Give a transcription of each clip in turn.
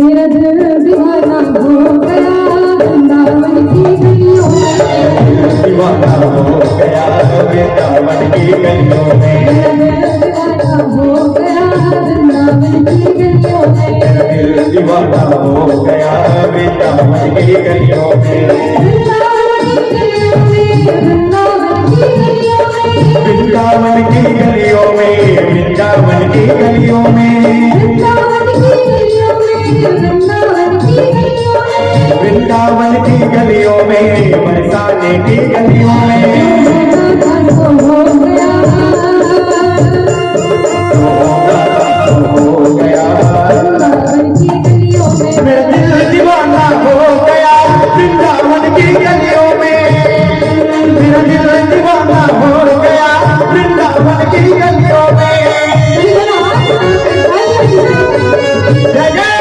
मेरा दिल दीवाना हो गया वृंदावन की गलियों में, दीवाना हो गया वृंदावन की गलियों में, मेरा दिल दीवाना हो गया वृंदावन की गलियों में, दिल दीवाना हो गया वृंदावन की गलियों में, वृंदावन की गलियों में, वृंदावन की गलियों में, वृंदावन की गलियों में, वृंदावन की गलियों में, बरसाने की गलियों में, हो गया मेरा दिल दीवाना हो गया वृंदावन की गलियों में, मेरा दिल दीवाना हो गया वृंदावन की गलियों में। जय जय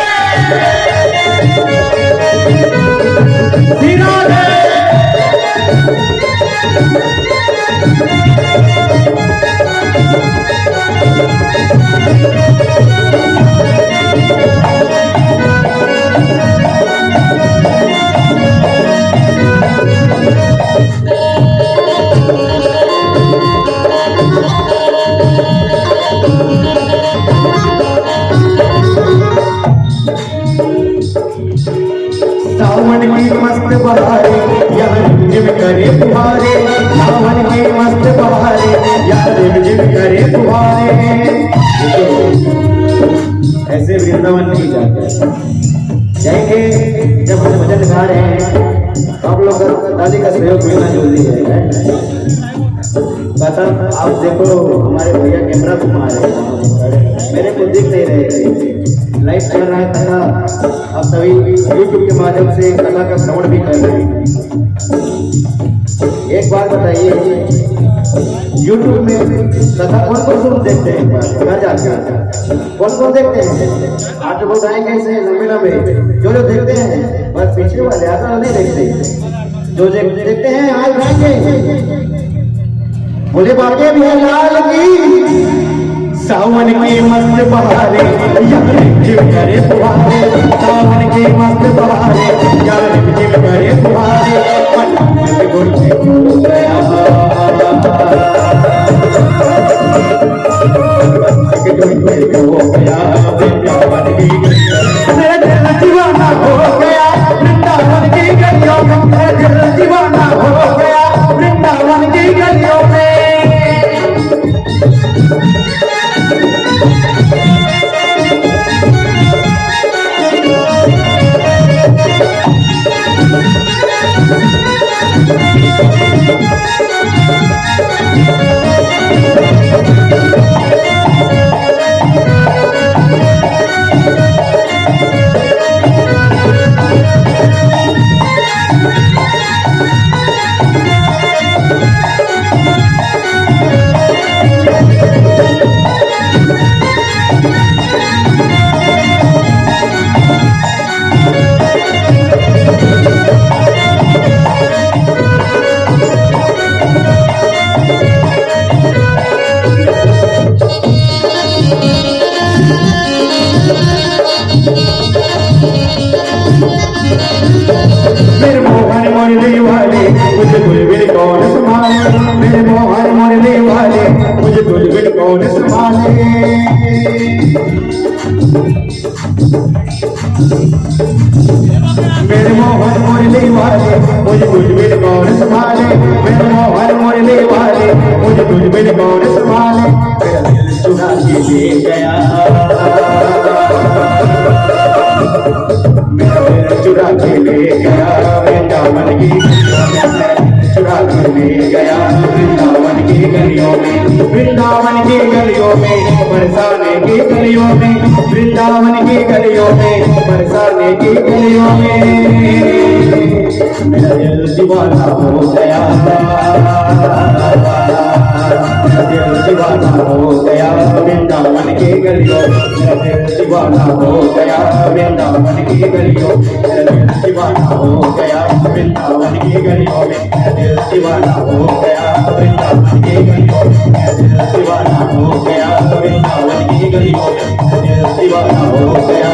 श्री राधे। सावन की मस्त बहारे यार जिम करे फुहारे, सावन की मस्त बहारे यार जिम करे फुहारे। ऐसे वृंदावन नहीं जाते, जाएंगे जब हम भजन गा रहे हैं आप लोग दादी का सहयोग मिलना जरूरी है। पता आप देखो हमारे भैया कैमरा घुमा रहे हैं, मेरे को दिख नहीं रहे, लाइव चल रहा है कथा, आप सभी यूट्यूब के माध्यम से कथा का श्रवण भी कर रहे हैं। एक बात बताइए, यूट्यूब में कथा कौन कौन लोग देखते हैं? कहाँ जाते हैं कौन कौन देखते हैं? 8 लोग आएंगे ऐसे लंबे लंबे जो जो देखते हैं, बस पीछे वाले आगे नहीं देखते, जो देखते हैं आज आएंगे बोले बाटे भी है लाल की। सावन की मस्त बहारे यार जिम करे फुहारे, सावन की मस्त बहारे यार जिम करे फुहारे, मन गुरु हो गया वृंदावन की गलियों, मेरा दिल दीवाना हो गया वृंदावन की गलियों में, मेरा दिल दीवाना हो गया वृंदावन की गलियों में। मेरे मोहन मुरली वाले मुझे दुलबिल कौन संभाले, मेरे मोहन मुरली वाले मुझे दुलबिल कौन संभाले। मेरे मोहन मुरली वाले मुझे दुलबिल कौन संभाले, मेरे मोहन मुरली वाले मुझे दुलबिल कौन संभाले। मेरा दिल चुरा के ले गया, मेरा दिल चुरा के ले गया वृंदावन की गलियों में, चुरा के ले गया वृंदावन की गलियों में, वृंदावन की गलियों में, बरसाने की गलियों में, वृंदावन की गलियों में, बरसाने की गलियों में। मेरा दिल दीवाना हो गया, मेरा दिल दीवाना हो गया वृंदावन की गलियों, मेरा दिल दीवाना हो गया वृंदावन की गलियों, मेरा दिल दीवाना हो गया वृंदावन की गलियों में, मेरा दिल दीवाना हो गया वृंदावन की गलियों में, मेरा दिल दीवाना हो गया वृंदावन की गलियों में, मेरा दिल दीवाना हो गया।